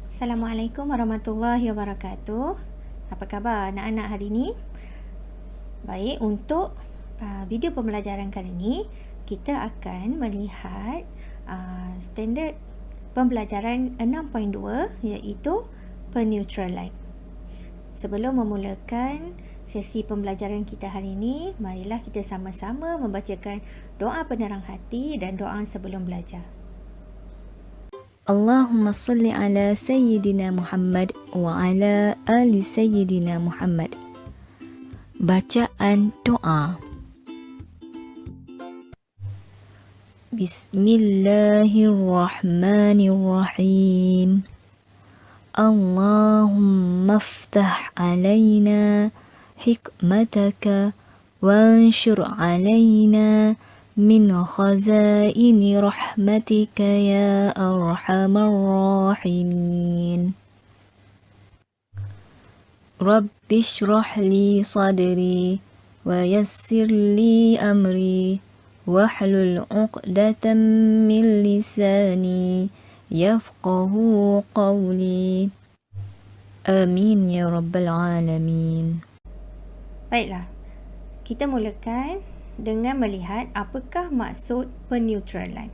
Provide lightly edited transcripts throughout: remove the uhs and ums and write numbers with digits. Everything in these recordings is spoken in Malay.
Assalamualaikum warahmatullahi wabarakatuh. Apa khabar anak-anak hari ini? Baik, untuk video pembelajaran kali ini kita akan melihat standard pembelajaran 6.2 iaitu peneutralan. Sebelum memulakan sesi pembelajaran kita hari ini, marilah kita sama-sama membacakan doa penerang hati dan doa sebelum belajar. Allahumma salli ala Sayyidina Muhammad wa ala ali Sayyidina Muhammad. Bacaan doa. Bismillahirrahmanirrahim. Allahumma aftah alaina hikmataka wanshur alaina min khazaini rahmatika ya arhamar rahimin. Rabbi shrah li sadri wa yassir li amri wahlul 'uqdatam min lisani yafqahu qawli. Amin ya rabbal alamin. Baiklah, kita mulakan dengan melihat apakah maksud peneutralan.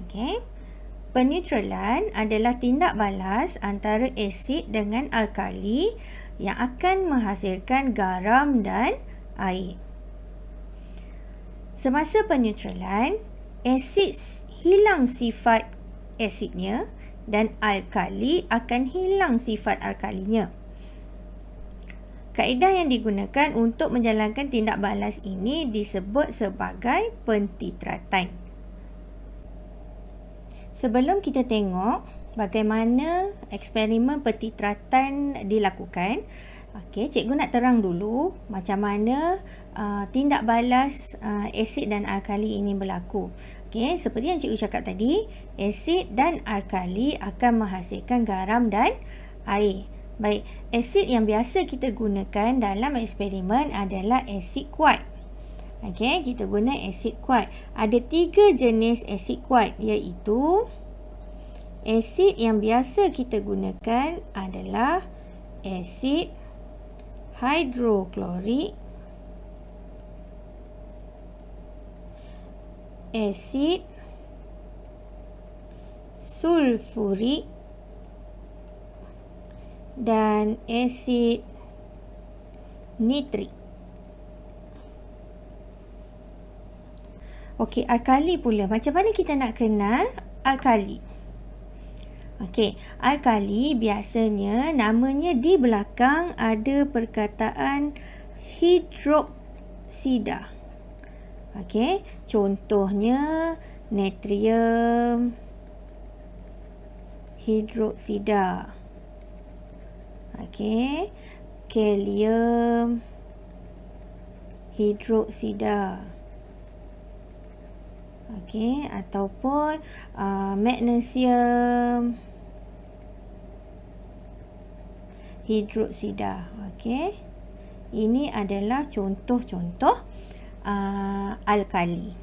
Okey. Peneutralan adalah tindak balas antara asid dengan alkali yang akan menghasilkan garam dan air. Semasa peneutralan, asid hilang sifat asidnya dan alkali akan hilang sifat alkalinya. Kaedah yang digunakan untuk menjalankan tindak balas ini disebut sebagai pentitratan. Sebelum kita tengok bagaimana eksperimen pentitratan dilakukan, cikgu nak terang dulu macam mana tindak balas asid dan alkali ini berlaku. Seperti yang cikgu cakap tadi, asid dan alkali akan menghasilkan garam dan air. Baik, asid yang biasa kita gunakan dalam eksperimen adalah asid kuat. Kita guna asid kuat. Ada 3 jenis asid kuat, iaitu asid yang biasa kita gunakan adalah asid hidroklorik, asid sulfurik, dan asid nitrik. Alkali pula. Macam mana kita nak kenal alkali? Alkali biasanya namanya di belakang ada perkataan hidroksida. Contohnya natrium hidroksida. Kalium hidroksida. Ataupun magnesium hidroksida. Ini adalah contoh-contoh alkali.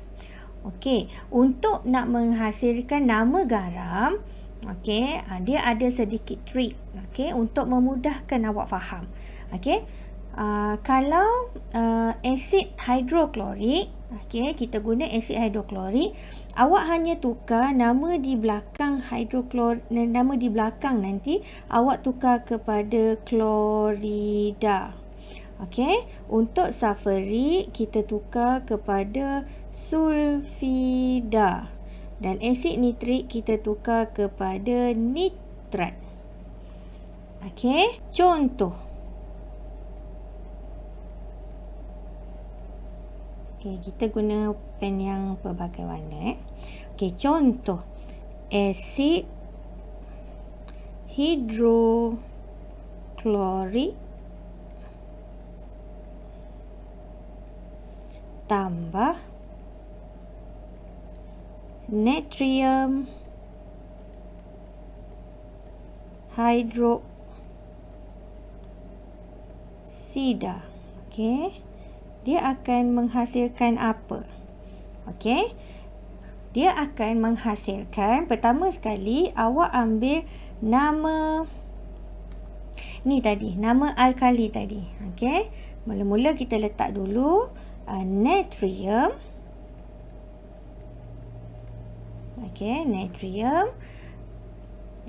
Untuk nak menghasilkan nama garam, dia ada sedikit trik untuk memudahkan awak faham. Kalau asid hidroklorik, kita guna asid hidroklorik, awak hanya tukar nama di belakang nama di belakang nanti awak tukar kepada klorida. Untuk sulfurik kita tukar kepada sulfida, dan asid nitrik kita tukar kepada nitrat. Contoh. Kita guna pen yang pelbagai warna. Contoh. Asid hidroklorik tambah natrium hidroksida. Dia akan menghasilkan apa? Okey. Dia akan menghasilkan, pertama sekali awak ambil nama ni tadi, nama alkali tadi. Okey. Mula-mula kita letak dulu natrium. Okey, natrium.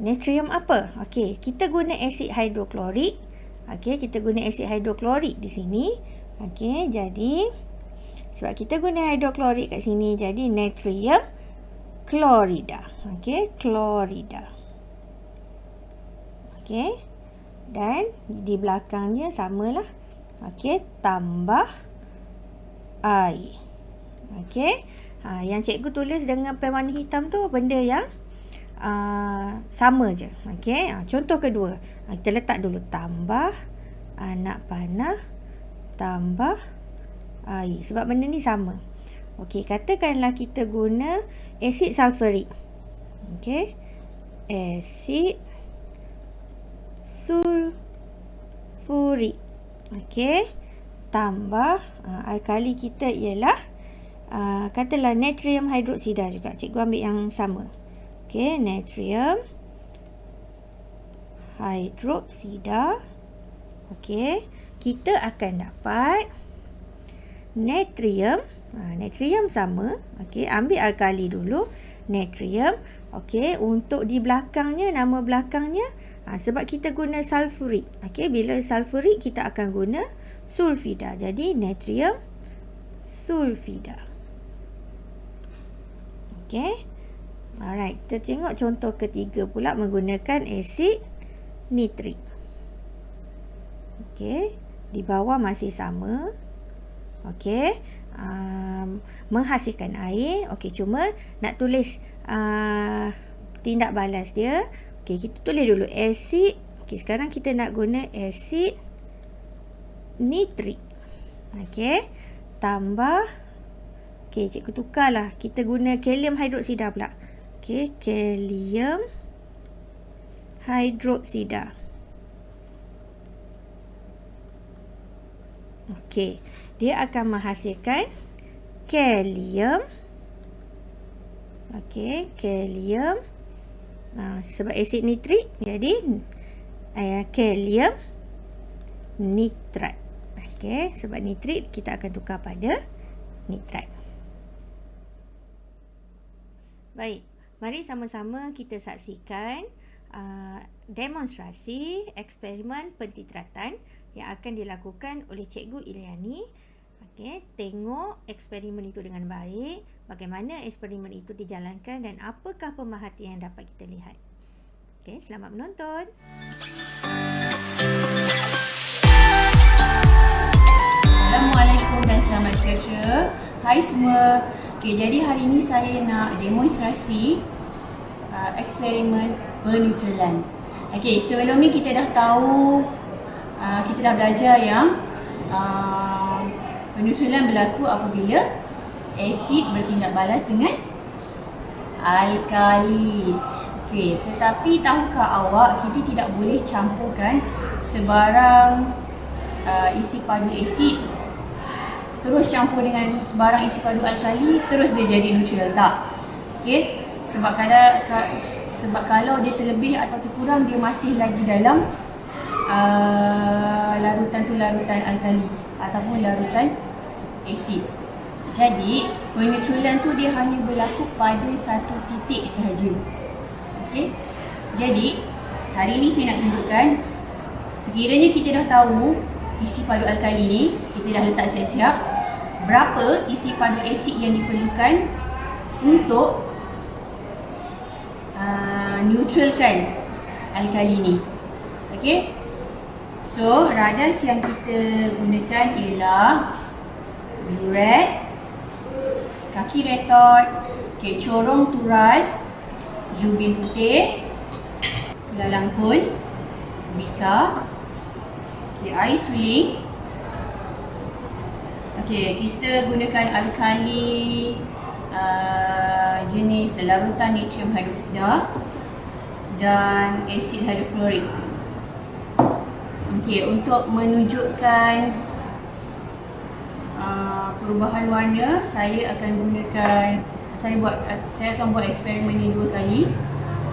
Natrium apa? Okey, kita guna asid hidroklorik. Okey, kita guna asid hidroklorik di sini. Okey, jadi sebab kita guna hidroklorik kat sini, jadi natrium klorida. Okey, klorida. Okey. Dan di belakangnya samalah. Okey, tambah air. Okey. Yang cikgu tulis dengan pen warna hitam tu benda yang sama je. Okey. Contoh kedua. Kita letak dulu tambah anak panah tambah air. Sebab benda ni sama. Okey, katakanlah kita guna asid sulfurik. Okey. Asid sulfurik. Okey. Tambah alkali kita ialah katalah natrium hidroksida juga. Cikgu ambil yang sama. Okey, natrium hidroksida. Okey, kita akan dapat natrium. Natrium sama. Okey, ambil alkali dulu. Natrium. Okey, untuk di belakangnya, nama belakangnya, sebab kita guna sulfurik. Okey, bila sulfurik kita akan guna sulfida. Jadi natrium sulfida. Okey. Alright, kita tengok contoh ketiga pula menggunakan asid nitrik. Okey, di bawah masih sama. Okey, menghasilkan air. Okey, cuma nak tulis tindak balas dia. Okey, kita tulis dulu asid. Okey, sekarang kita nak guna asid nitrik. Okey, tambah. Okey, cikgu tukarlah. Kita guna kalium hidroksida pula. Okey, kalium hidroksida. Okey, dia akan menghasilkan kalium. Okey, kalium. Sebab asid nitrik, jadi kalium nitrat. Okey, sebab nitrit kita akan tukar pada nitrat. Baik, mari sama-sama kita saksikan demonstrasi eksperimen pentitratan yang akan dilakukan oleh Cikgu Iliani. Okey, tengok eksperimen itu dengan baik, bagaimana eksperimen itu dijalankan dan apakah pemerhati yang dapat kita lihat. Okey, selamat menonton. Assalamualaikum dan selamat sejahtera. Hai semua. Okey, jadi hari ini saya nak demonstrasi eksperimen peneutralan. Okey, sebelum ni kita dah tahu, kita dah belajar yang peneutralan berlaku apabila asid bertindak balas dengan alkali. Okey, tetapi tahukah awak kita tidak boleh campurkan sebarang isi padu asid terus campur dengan sebarang isi padu alkali terus dia jadi neutral, tak? Okey, sebab kalau dia terlebih atau terkurang dia masih lagi dalam larutan tu larutan alkali ataupun larutan asid. Jadi peneutralan tu dia hanya berlaku pada satu titik sahaja. Okey. Jadi hari ini saya nak tunjukkan, sekiranya kita dah tahu isi padu alkali ni, kita dah letak siap-siap, berapa isi padu asid yang diperlukan untuk neutralkan alkali ni. Okey. So, radas yang kita gunakan ialah burette, kaki retort, corong turas, jubin putih, lalang kun, bika, air suling. Kita gunakan alkali jenis larutan natrium hidroksida dan asid hidroklorik. Untuk menunjukkan perubahan warna, saya akan buat eksperimen ini 2 kali.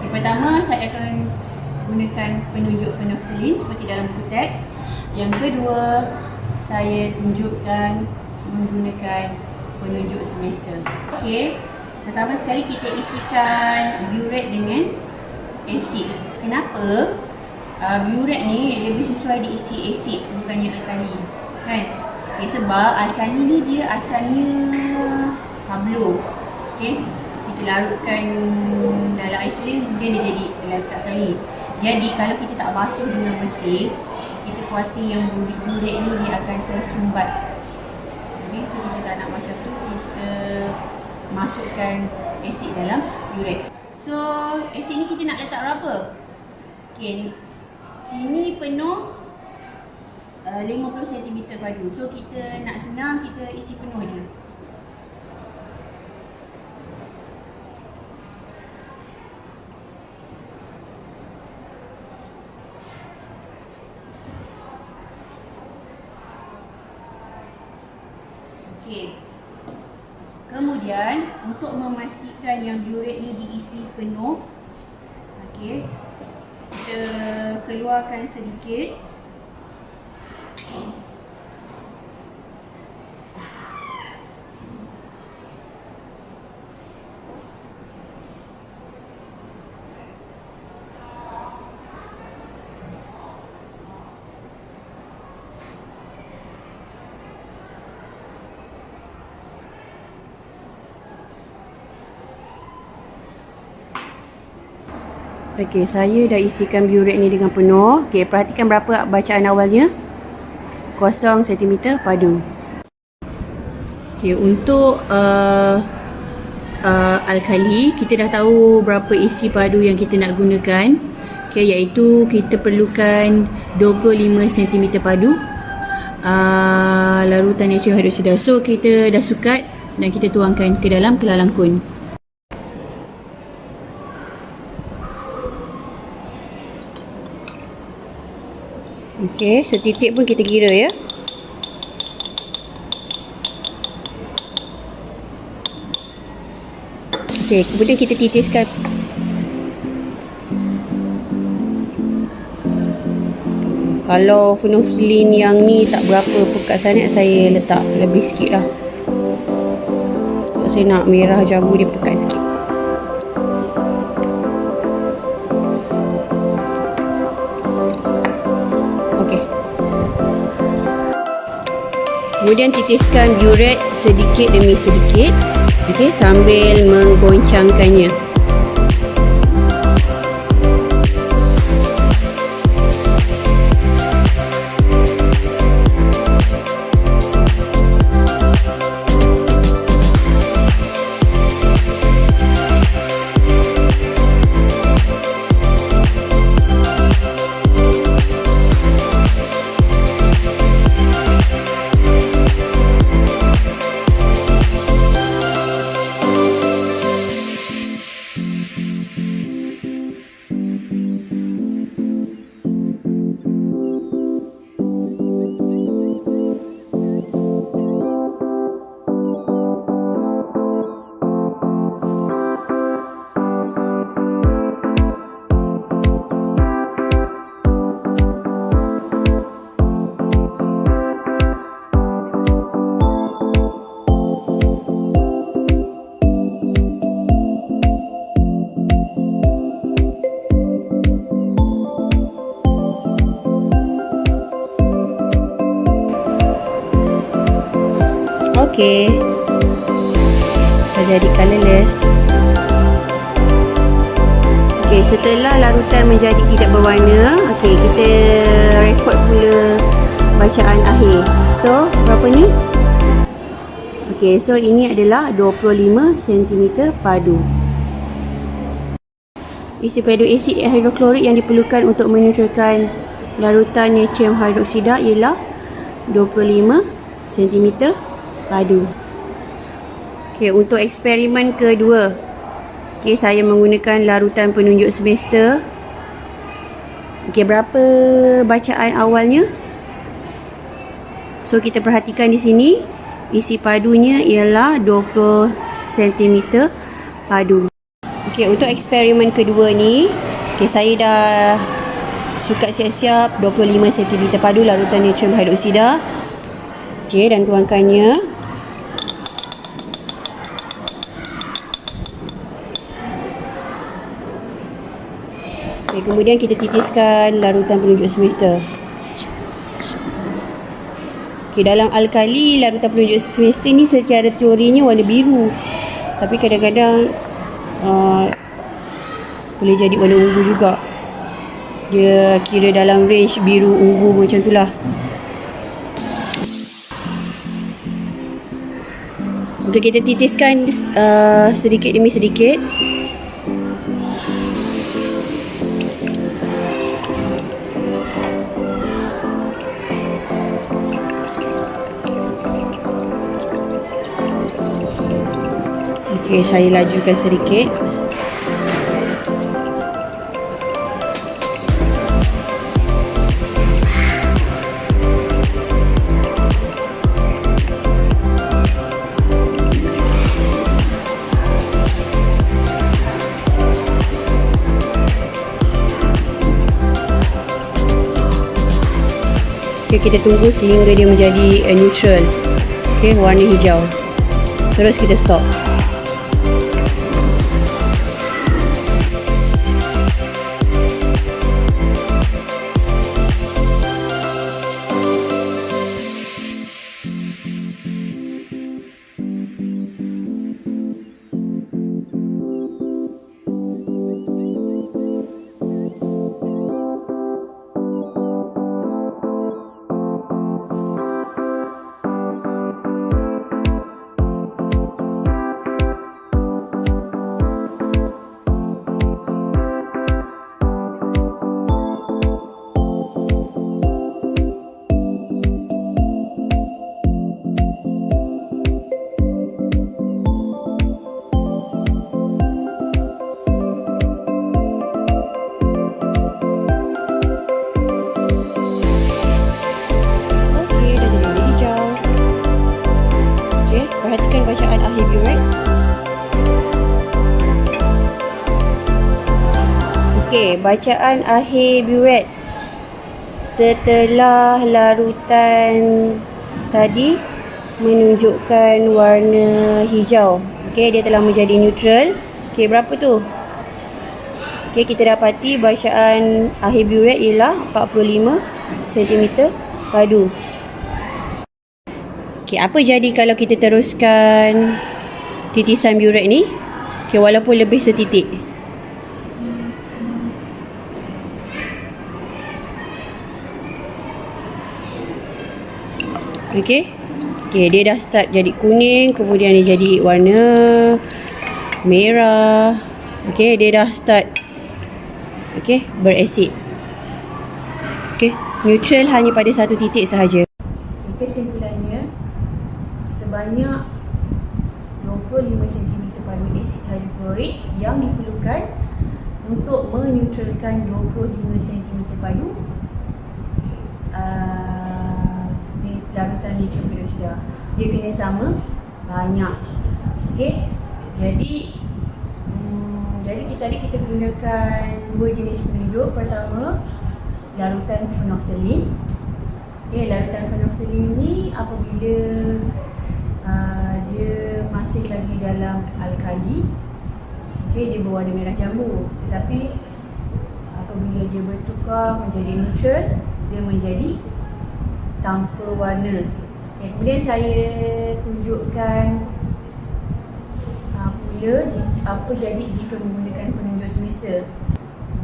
Yang pertama, saya akan gunakan penunjuk phenolphthalein seperti dalam buku teks. Yang kedua, saya tunjukkan menggunakan penunjuk semester. Okey, pertama sekali kita isikan burette dengan asid. Kenapa? Burette ni lebih sesuai diisi asid bukannya alkali, kan? Okay, sebab alkali ni dia asalnya pablo. Okay, kita larutkan dalam air suling, kemudian dia jadi larut alkali. Jadi kalau kita tak basuh dengan bersih, kita kuatir yang burette ni dia akan tersumbat. Okay, so kita tak nak macam tu, kita masukkan asid dalam burette. So asid ni kita nak letak berapa? Okay, sini penuh 50 cm padu. So kita nak senang, kita isi penuh je. Okey. Kemudian untuk memastikan yang burette ni diisi penuh, okey, kita keluarkan sedikit. Okey, saya dah isikan burette ni dengan penuh. Okey, perhatikan berapa bacaan awalnya. 0 cm padu. Okey, untuk alkali, kita dah tahu berapa isi padu yang kita nak gunakan. Okey, iaitu kita perlukan 25 cm padu larutan natrium hidroksida. So, kita dah sukat dan kita tuangkan ke dalam kelalangkun. Okey, setitik pun kita kira ya. Okey, kemudian kita titiskan. Kalau phenolphthalein yang ni tak berapa pekat sangat, saya letak lebih sikit lah. Sebab saya nak merah jambu dia pekat sikit. Kemudian titiskan burette sedikit demi sedikit, okey, sambil menggoncangkannya. Okey, dah jadi colourless. Okey, setelah larutan menjadi tidak berwarna, okey, kita rekod pula bacaan akhir. So, berapa ni? Okey, so ini adalah 25 cm padu. Isi padu asid hidroklorik yang diperlukan untuk menetralkan larutan natrium hidroksida ialah 25 cm padu. Okey, untuk eksperimen kedua, okey, saya menggunakan larutan penunjuk semester. Okey, berapa bacaan awalnya? So, kita perhatikan di sini. isi padunya ialah 20 cm padu. Okey, untuk eksperimen kedua ni, saya dah sukat siap-siap 25 cm padu larutan natrium hidroksida. Okey, dan tuangkannya. Okay, kemudian kita titiskan larutan penunjuk semester. Okay, dalam alkali, larutan penunjuk semester ni secara teorinya warna biru. Tapi kadang-kadang boleh jadi warna ungu juga. Dia kira dalam range biru ungu macam tu lah. Untuk kita titiskan sedikit demi sedikit. Okey, saya lajukan sedikit. Okey, kita tunggu sehingga dia menjadi neutral. Okey, warna hijau. Terus kita stop. Perhatikan bacaan akhir burette. Okey, bacaan akhir burette setelah larutan tadi menunjukkan warna hijau. Okey, dia telah menjadi neutral. Okey, berapa tu? Okey, kita dapati bacaan akhir burette ialah 45 cm padu. Okay, apa jadi kalau kita teruskan titisan burette ni? Okay, walaupun lebih setitik. Okay. Okay, dia dah start jadi kuning, kemudian dia jadi warna merah. Okay, dia dah start berasid. Okay, neutral hanya pada satu titik sahaja. Kesimpulannya, sebanyak 25 cm padu asid hidroklorik yang diperlukan untuk meneutralkan 25 cm padu larutan natrium hidroksida. Dia kena sama banyak. Okey. Jadi kita gunakan dua jenis penunjuk. Pertama, larutan phenolphthalein. Okey, larutan phenolphthalein ni apabila dia masih lagi dalam alkali, okey, dia berwarna merah jambu. Tetapi apabila dia bertukar menjadi neutral, dia menjadi tanpa warna. Okay, kemudian saya tunjukkan pula apa jadi jika menggunakan penunjuk semester.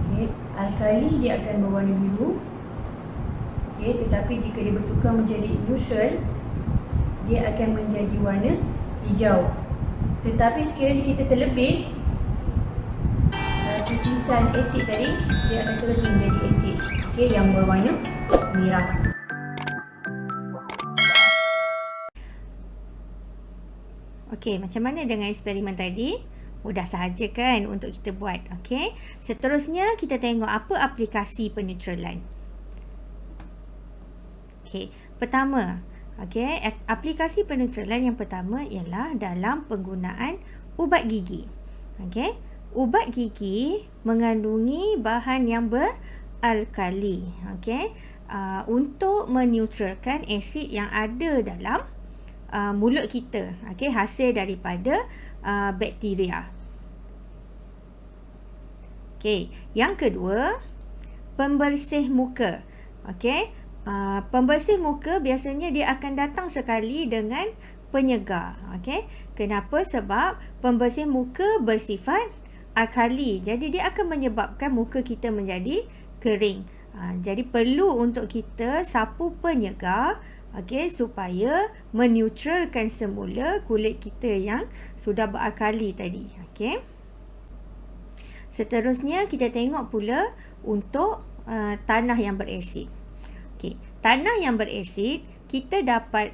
Okay, alkali dia akan berwarna biru. Okay, tetapi jika dia bertukar menjadi neutral, dia akan menjadi warna hijau. Tetapi sekiranya kita terlebih titisan asid tadi, dia akan terus menjadi asid, okay, yang berwarna merah. Okey, macam mana dengan eksperimen tadi? Mudah sahaja kan untuk kita buat. Okey. Seterusnya kita tengok apa aplikasi peneutralan. Okey, pertama, Okey, aplikasi peneutralan yang pertama ialah dalam penggunaan ubat gigi. Okey, ubat gigi mengandungi bahan yang beralkali. Okey, untuk meneutralkan asid yang ada dalam mulut kita. Okey, hasil daripada bakteria. Okey, yang kedua, pembersih muka. Okey, pembersih muka biasanya dia akan datang sekali dengan penyegar. Okey, kenapa? Sebab pembersih muka bersifat alkali. Jadi dia akan menyebabkan muka kita menjadi kering. Jadi perlu untuk kita sapu penyegar, okey, supaya meneutralkan semula kulit kita yang sudah beralkali tadi. Okey. Seterusnya kita tengok pula untuk tanah yang berasid. Okey, tanah yang berasid kita dapat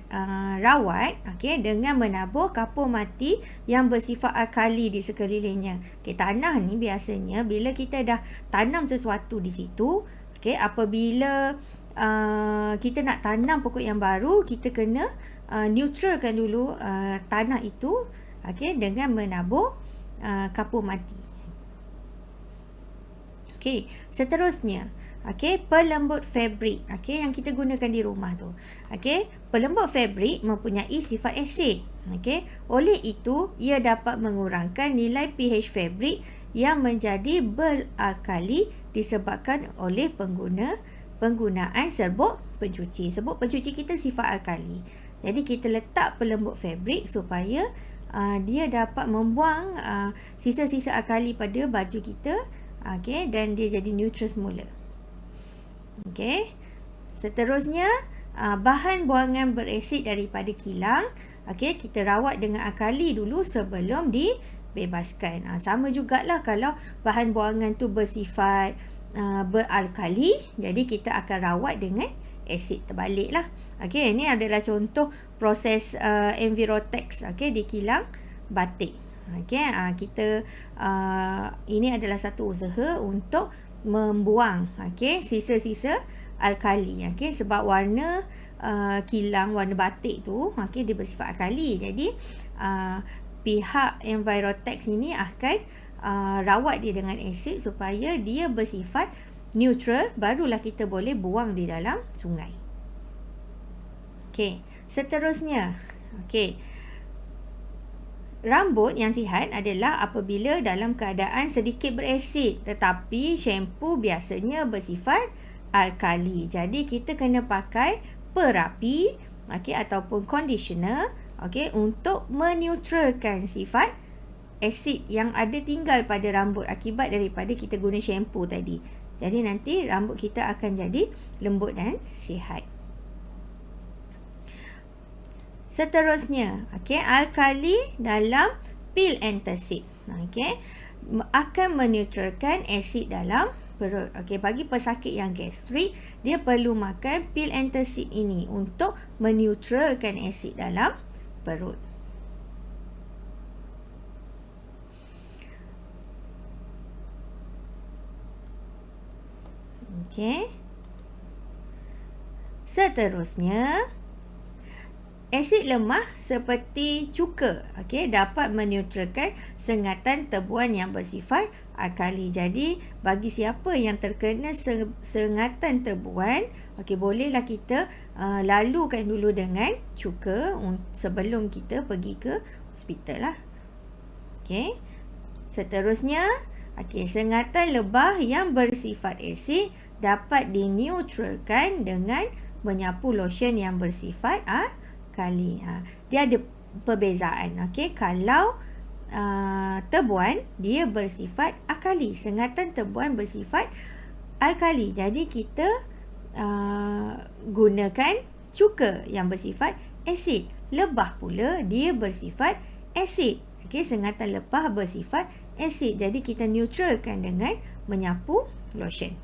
rawat, okey, dengan menabur kapur mati yang bersifat alkali di sekelilingnya. Okey, tanah ni biasanya bila kita dah tanam sesuatu di situ, okey, apabila kita nak tanam pokok yang baru, kita kena neutralkan dulu tanah itu, okey, dengan menabur kapur mati. Okey, seterusnya, okey, pelembut fabrik, okey, yang kita gunakan di rumah tu. Okey, pelembut fabrik mempunyai sifat asid. Okey, oleh itu ia dapat mengurangkan nilai pH fabrik yang menjadi beralkali disebabkan oleh penggunaan serbuk pencuci. Serbuk pencuci kita sifat alkali. Jadi kita letak pelembut fabrik supaya dia dapat membuang sisa-sisa alkali pada baju kita. Okey, dan dia jadi neutral semula. Okey. Seterusnya, bahan buangan berasid daripada kilang, okey, kita rawat dengan alkali dulu sebelum dibebaskan. Sama jugalah kalau bahan buangan tu bersifat beralkali, jadi kita akan rawat dengan asid terbaliklah. Okey, ini adalah contoh proses Envirotex, okey, di kilang batik. Okey, kita ini adalah satu usaha untuk membuang, okey, sisa-sisa alkali, okey, sebab warna kilang, warna batik tu, okey, dia bersifat alkali. Jadi pihak Envirotex ini akan rawat dia dengan asid supaya dia bersifat neutral, barulah kita boleh buang di dalam sungai. Okey, seterusnya, okey, rambut yang sihat adalah apabila dalam keadaan sedikit berasid, tetapi shampoo biasanya bersifat alkali. Jadi kita kena pakai perapi, okey, ataupun conditioner, okey, untuk meneutralkan sifat asid yang ada tinggal pada rambut akibat daripada kita guna shampoo tadi. Jadi nanti rambut kita akan jadi lembut dan sihat. Seterusnya, okey, alkali dalam pil antacid, okey, akan meneutralkan asid dalam perut. Okey, bagi pesakit yang gastrik, dia perlu makan pil antacid ini untuk meneutralkan asid dalam perut. Okey. Seterusnya, asid lemah seperti cuka, okey, dapat meneutralkan sengatan tebuan yang bersifat alkali. Jadi bagi siapa yang terkena sengatan tebuan, okey, bolehlah kita lalukan dulu dengan cuka sebelum kita pergi ke hospital lah. Okey. Seterusnya, okey, sengatan lebah yang bersifat asid dapat dineutralkan dengan menyapu lotion yang bersifat alkali. Dia ada perbezaan, okey. Kalau tebuan dia bersifat alkali, sengatan tebuan bersifat alkali. Jadi kita gunakan cuka yang bersifat asid. Lebah pula dia bersifat asid. Okey, sengatan lebah bersifat asid. Jadi kita neutralkan dengan menyapu lotion.